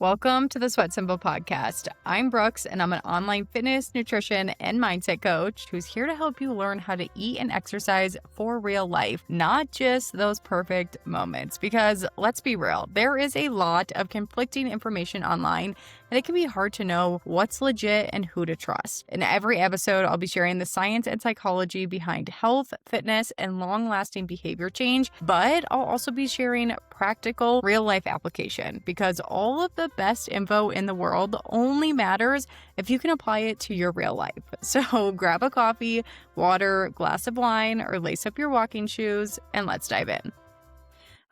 Welcome to the Sweat Simple podcast. I'm Brooks, and I'm an online fitness, nutrition, and mindset coach who's here to help you learn how to eat and exercise for real life, not just those perfect moments. Because let's be real, there is a lot of conflicting information online, and it can be hard to know what's legit and who to trust. In every episode, I'll be sharing the science and psychology behind health, fitness, and long-lasting behavior change, but I'll also be sharing practical, real-life application because all of the best info in the world only matters if you can apply it to your real life. So grab a coffee, water, glass of wine, or lace up your walking shoes, and let's dive in.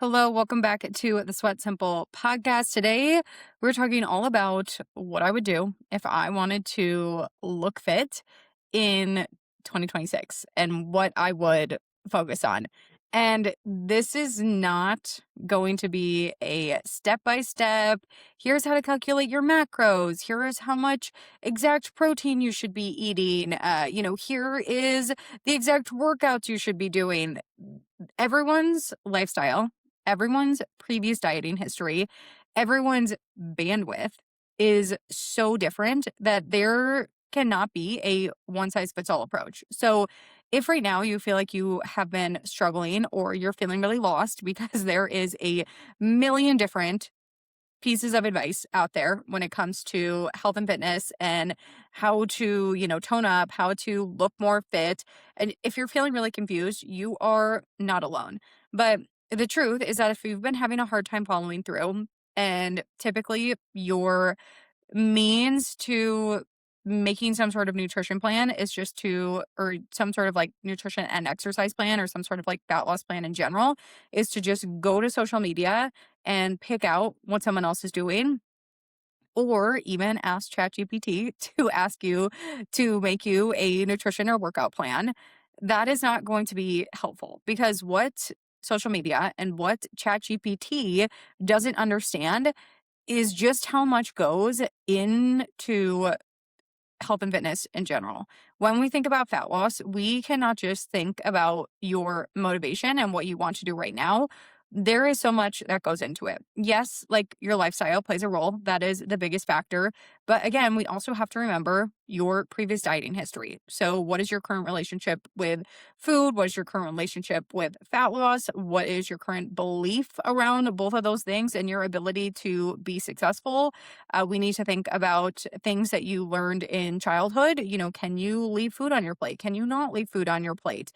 Hello, welcome back to the Sweat Simple podcast. Today, we're talking all about what I would do if I wanted to look fit in 2026 and what I would focus on. And this is not going to be a step-by-step, here's how to calculate your macros, here is how much exact protein you should be eating, here is the exact workouts you should be doing. Everyone's lifestyle, everyone's previous dieting history, everyone's bandwidth is so different that there cannot be a one-size-fits-all approach. So if right now you feel like you have been struggling or you're feeling really lost because there is a million different pieces of advice out there when it comes to health and fitness and how to, tone up, how to look more fit. And if you're feeling really confused, you are not alone. But the truth is that if you've been having a hard time following through, and typically your means to making some sort of nutrition plan is or some sort of like nutrition and exercise plan or some sort of like fat loss plan in general is to just go to social media and pick out what someone else is doing, or even ask ChatGPT to ask you to make you a nutrition or workout plan. That is not going to be helpful because what social media and what ChatGPT doesn't understand is just how much goes into health and fitness in general. When we think about fat loss, we cannot just think about your motivation and what you want to do right now. There is so much that goes into it. Yes, like your lifestyle plays a role. That is the biggest factor. But again, we also have to remember your previous dieting history. So what is your current relationship with food? What is your current relationship with fat loss? What is your current belief around both of those things and your ability to be successful? We need to think about things that you learned in childhood. Can you leave food on your plate? Can you not leave food on your plate?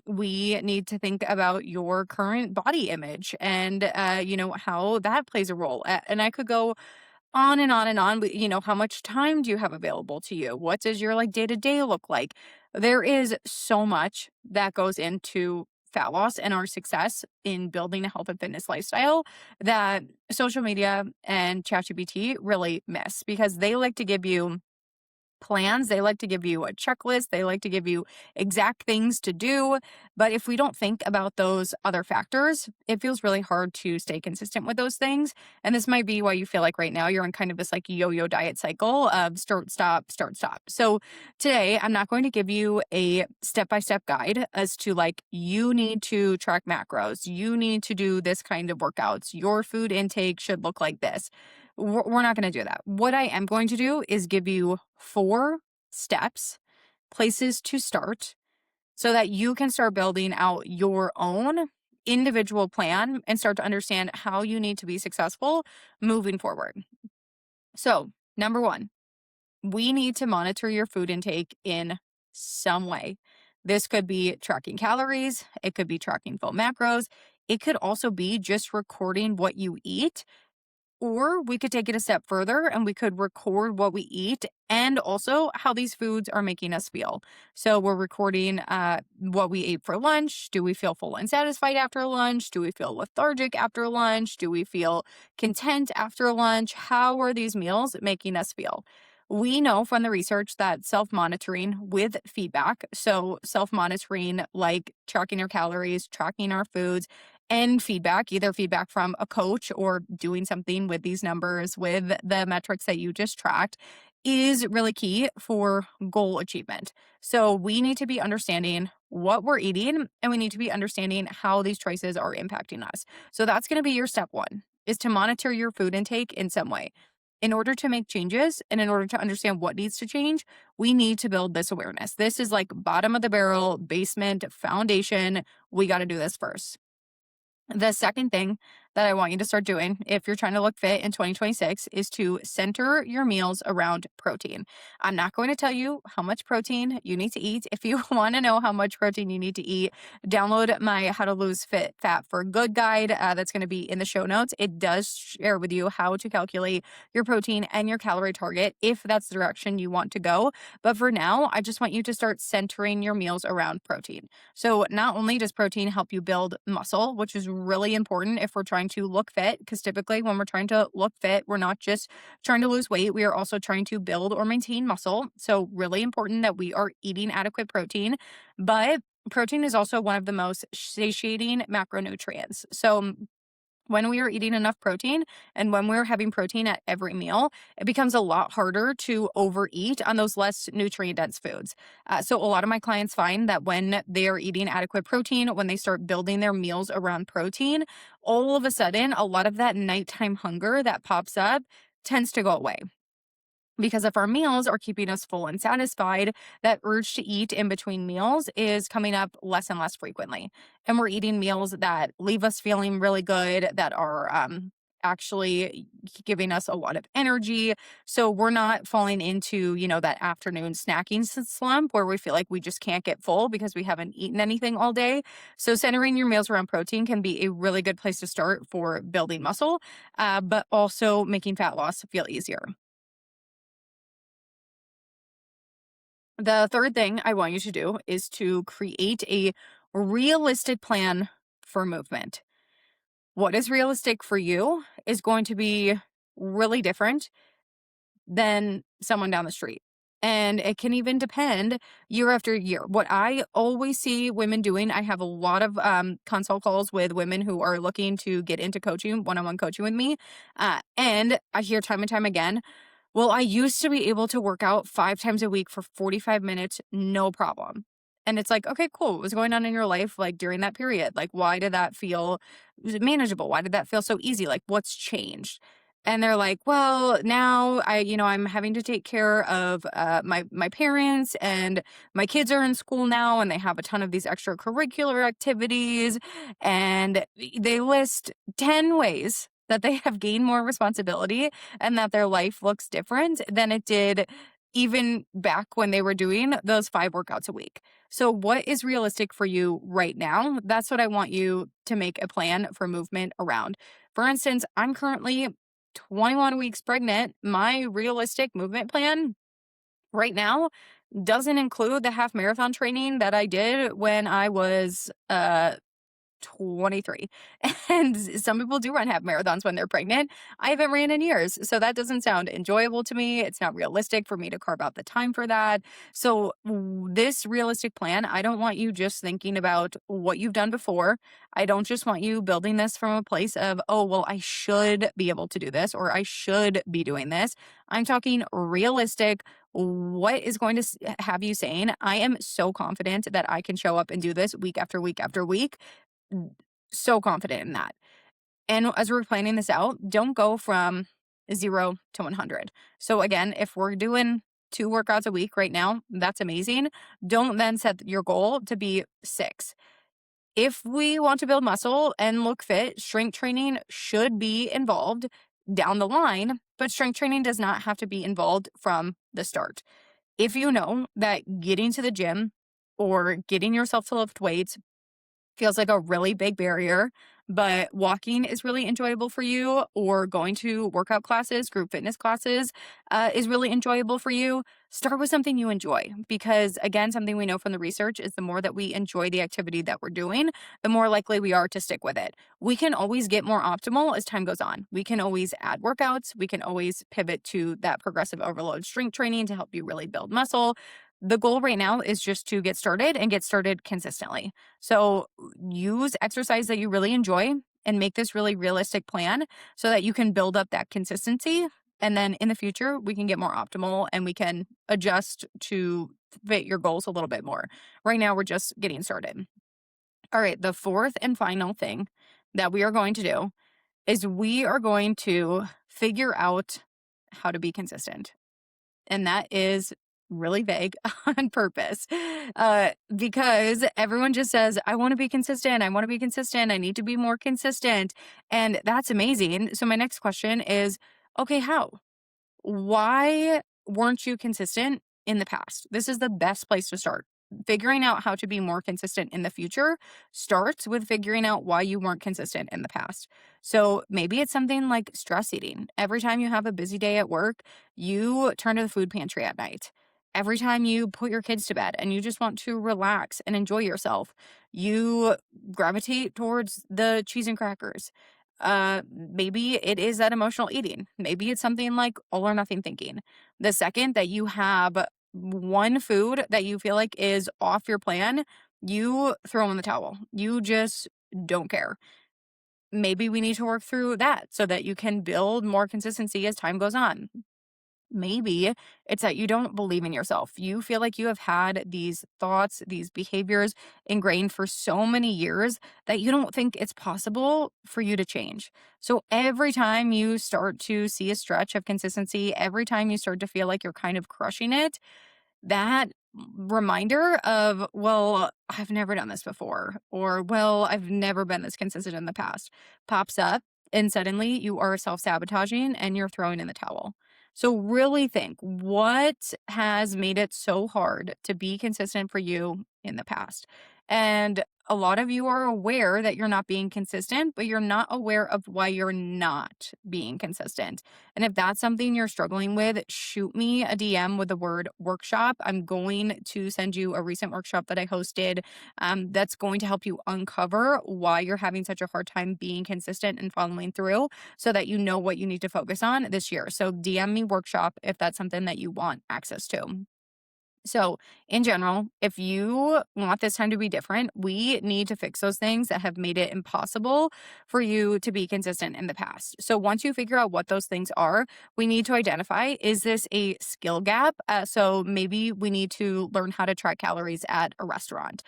We need to think about your current body image and, how that plays a role. And I could go on and on and on. But, how much time do you have available to you? What does your like day to day look like? There is so much that goes into fat loss and our success in building a health and fitness lifestyle that social media and ChatGPT really miss because they like to give you plans. They like to give you a checklist. They like to give you exact things to do. But if we don't think about those other factors, it feels really hard to stay consistent with those things. And this might be why you feel like right now you're in kind of this like yo-yo diet cycle of start, stop, start, stop. So today I'm not going to give you a step-by-step guide as to like, you need to track macros. You need to do this kind of workouts. Your food intake should look like this. We're not going to do that. What I am going to do is give you 4 steps, places to start, so that you can start building out your own individual plan and start to understand how you need to be successful moving forward. So, number 1, we need to monitor your food intake in some way. This could be tracking calories, it could be tracking full macros, it could also be just recording what you eat. Or we could take it a step further and we could record what we eat and also how these foods are making us feel. So we're recording what we ate for lunch. Do we feel full and satisfied after lunch? Do we feel lethargic after lunch? Do we feel content after lunch? How are these meals making us feel? We know from the research that self-monitoring with feedback, so self-monitoring like tracking our calories, tracking our foods, and feedback, either feedback from a coach or doing something with these numbers, with the metrics that you just tracked, is really key for goal achievement. So we need to be understanding what we're eating and we need to be understanding how these choices are impacting us. So that's going to be your step 1. is to monitor your food intake in some way. In order to make changes and in order to understand what needs to change, we need to build this awareness. This is like bottom of the barrel, basement, foundation. We got to do this first. The second thing that I want you to start doing if you're trying to look fit in 2026 is to center your meals around protein. I'm not going to tell you how much protein you need to eat. If you want to know how much protein you need to eat, download my How to Lose Fit Fat for Good guide. That's going to be in the show notes. It does share with you how to calculate your protein and your calorie target if that's the direction you want to go. But for now, I just want you to start centering your meals around protein. So not only does protein help you build muscle, which is really important if we're trying to look fit, because typically when we're trying to look fit, we're not just trying to lose weight, we are also trying to build or maintain muscle. So really important that we are eating adequate protein, but protein is also one of the most satiating macronutrients. So when we are eating enough protein and when we're having protein at every meal, it becomes a lot harder to overeat on those less nutrient dense foods. So, a lot of my clients find that when they are eating adequate protein, when they start building their meals around protein, all of a sudden, a lot of that nighttime hunger that pops up tends to go away. Because if our meals are keeping us full and satisfied, that urge to eat in between meals is coming up less and less frequently. And we're eating meals that leave us feeling really good, that are actually giving us a lot of energy. So we're not falling into, that afternoon snacking slump where we feel like we just can't get full because we haven't eaten anything all day. So centering your meals around protein can be a really good place to start for building muscle, but also making fat loss feel easier. The third thing I want you to do is to create a realistic plan for movement. What is realistic for you is going to be really different than someone down the street. And it can even depend year after year. What I always see women doing, I have a lot of consult calls with women who are looking to get into coaching, one on one coaching with me. And I hear time and time again, well, I used to be able to work out 5 times a week for 45 minutes, no problem. And it's like, okay, cool. What was going on in your life like during that period? Like, why did that feel was it manageable? Why did that feel so easy? Like, what's changed? And they're like, well, now I'm having to take care of my parents, and my kids are in school now, and they have a ton of these extracurricular activities, and they list 10 ways that they have gained more responsibility and that their life looks different than it did even back when they were doing those 5 workouts a week. So, what is realistic for you right now? That's what I want you to make a plan for movement around. For instance, I'm currently 21 weeks pregnant. My realistic movement plan right now doesn't include the half marathon training that I did when I was 23. And some people do run half marathons when they're pregnant. I haven't ran in years. So that doesn't sound enjoyable to me. It's not realistic for me to carve out the time for that. So, this realistic plan, I don't want you just thinking about what you've done before. I don't just want you building this from a place of, oh, well, I should be able to do this or I should be doing this. I'm talking realistic. What is going to have you saying, I am so confident that I can show up and do this week after week after week, so confident in that. And as we're planning this out, don't go from 0 to 100. So again, if we're doing 2 workouts a week right now, that's amazing. Don't then set your goal to be 6. If we want to build muscle and look fit, strength training should be involved down the line, but strength training does not have to be involved from the start. If you know that getting to the gym or getting yourself to lift weights feels like a really big barrier, but walking is really enjoyable for you, or going to workout classes, group fitness classes is really enjoyable for you, start with something you enjoy. Because again, something we know from the research is the more that we enjoy the activity that we're doing, the more likely we are to stick with it. We can always get more optimal as time goes on. We can always add workouts. We can always pivot to that progressive overload strength training to help you really build muscle. The goal right now is just to get started and get started consistently. So use exercise that you really enjoy and make this really realistic plan so that you can build up that consistency. And then in the future, we can get more optimal and we can adjust to fit your goals a little bit more. Right now, we're just getting started. All right. The fourth and final thing that we are going to do is we are going to figure out how to be consistent. And that is really vague on purpose, because everyone just says, I want to be consistent. I want to be consistent. I need to be more consistent. And that's amazing. So, my next question is, okay, how? Why weren't you consistent in the past? This is the best place to start. Figuring out how to be more consistent in the future starts with figuring out why you weren't consistent in the past. So maybe it's something like stress eating. Every time you have a busy day at work, you turn to the food pantry at night. Every time you put your kids to bed and you just want to relax and enjoy yourself, you gravitate towards the cheese and crackers. Maybe it is that emotional eating. Maybe it's something like all or nothing thinking. The second that you have one food that you feel like is off your plan, you throw in the towel. You just don't care. Maybe we need to work through that so that you can build more consistency as time goes on. Maybe it's that you don't believe in yourself. You feel like you have had these thoughts, these behaviors ingrained for so many years that you don't think it's possible for you to change. So every time you start to see a stretch of consistency, every time you start to feel like you're kind of crushing it, that reminder of, well, I've never done this before, or, well, I've never been this consistent in the past, pops up, and suddenly you are self sabotaging and you're throwing in the towel. So, really think, what has made it so hard to be consistent for you in the past? And a lot of you are aware that you're not being consistent, but you're not aware of why you're not being consistent. And if that's something you're struggling with, shoot me a DM with the word workshop. I'm going to send you a recent workshop that I hosted, that's going to help you uncover why you're having such a hard time being consistent and following through so that you know what you need to focus on this year. So DM me workshop if that's something that you want access to. So, in general, if you want this time to be different, we need to fix those things that have made it impossible for you to be consistent in the past. So, once you figure out what those things are, we need to identify, is this a skill gap? So, maybe we need to learn how to track calories at a restaurant.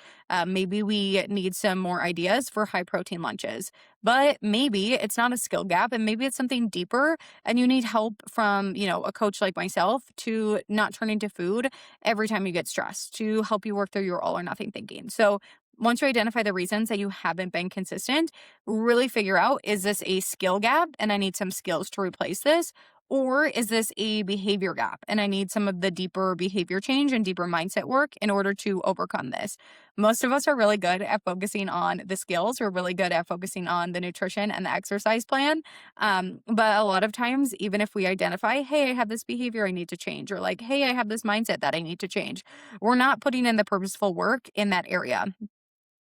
Maybe we need some more ideas for high protein lunches. But maybe it's not a skill gap and maybe it's something deeper and you need help from, a coach like myself to not turn into food every time you get stressed, to help you work through your all or nothing thinking. So once you identify the reasons that you haven't been consistent, really figure out, is this a skill gap and I need some skills to replace this? Or is this a behavior gap and I need some of the deeper behavior change and deeper mindset work in order to overcome this? Most of us are really good at focusing on the skills. We're really good at focusing on the nutrition and the exercise plan. But a lot of times, even if we identify, hey, I have this behavior I need to change, or like, hey, I have this mindset that I need to change, we're not putting in the purposeful work in that area.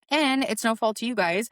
And it's no fault to you guys.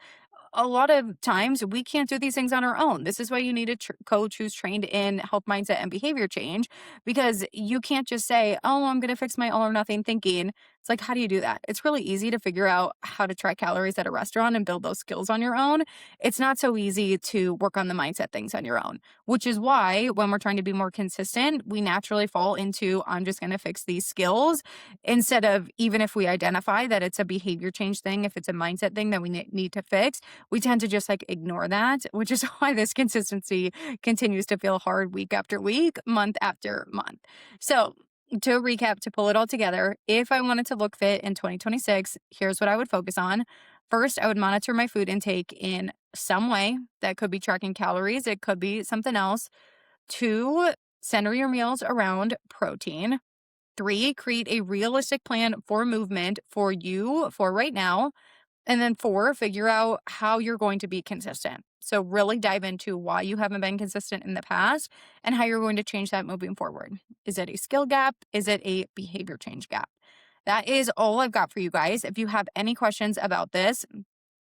A lot of times we can't do these things on our own. This is why you need a coach who's trained in health mindset and behavior change, because you can't just say, oh, I'm going to fix my all or nothing thinking. It's like, how do you do that? It's really easy to figure out how to track calories at a restaurant and build those skills on your own. It's not so easy to work on the mindset things on your own, which is why when we're trying to be more consistent, we naturally fall into, I'm just going to fix these skills, instead of, even if we identify that it's a behavior change thing, if it's a mindset thing that we need to fix, we tend to just like ignore that, which is why this consistency continues to feel hard week after week, month after month. So, to recap, to pull it all together, if I wanted to look fit in 2026, here's what I would focus on. First, I would monitor my food intake in some way. That could be tracking calories, it could be something else. Two, center your meals around protein. Three, create a realistic plan for movement for you for right now. And then four, figure out how you're going to be consistent. So really dive into why you haven't been consistent in the past and how you're going to change that moving forward. Is it a skill gap? Is it a behavior change gap? That is all I've got for you guys. If you have any questions about this,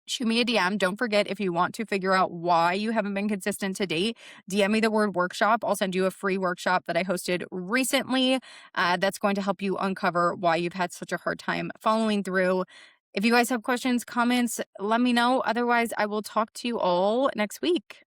shoot me a DM. Don't forget, if you want to figure out why you haven't been consistent to date, DM me the word workshop. I'll send you a free workshop that I hosted recently, that's going to help you uncover why you've had such a hard time following through. If you guys have questions, comments, let me know. Otherwise, I will talk to you all next week.